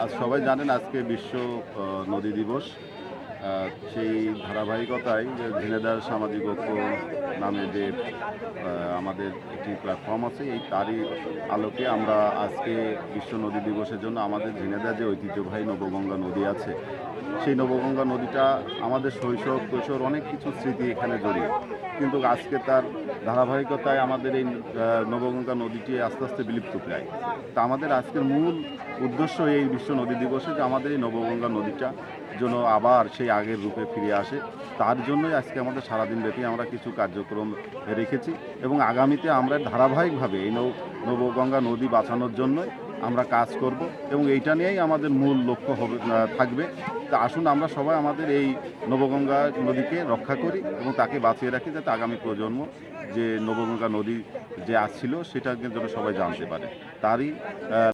আজ সবাই জানেন আজকে বিশ্ব নদী দিবস। সেই ধারাবাহিকতায় যে ঝিনেদার সামাজিক ঐক্য নামে যে আমাদের একটি প্ল্যাটফর্ম আছে, তারই আলোকে আমরা আজকে বিশ্ব নদী দিবসের জন্য আমাদের ঝিনেদার যে ঐতিহ্যবাহী নবগঙ্গা নদী আছে, সেই নবগঙ্গা নদীটা আমাদের শৈশব কৈশোর অনেক কিছু স্মৃতি এখানে জড়িয়ে, কিন্তু আজকে তার ধারাবাহিকতায় আমাদের এই নবগঙ্গা নদীটি আস্তে আস্তে বিলুপ্ত প্রায়। তা আমাদের আজকের মূল উদ্দেশ্য এই বিশ্ব নদী দিবসে যে আমাদের এই নবগঙ্গা নদীটা যেন আবার সেই আগের রূপে ফিরে আসে, তার জন্যই আজকে আমাদের সারাদিন ব্যাপী আমরা কিছু কার্যক্রম রেখেছি এবং আগামীতে আমরা ধারাবাহিকভাবে এই নবগঙ্গা নদী বাঁচানোর জন্যই আমরা কাজ করব এবং এইটা নিয়েই আমাদের মূল লক্ষ্য হবে থাকবে। তা আসুন আমরা সবাই আমাদের এই নবগঙ্গা নদীকে রক্ষা করি এবং তাকে বাঁচিয়ে রাখি, যাতে আগামী প্রজন্ম যে নবগঙ্গা নদী যে আসছিল সেটাকে যেন সবাই জানতে পারে। তারই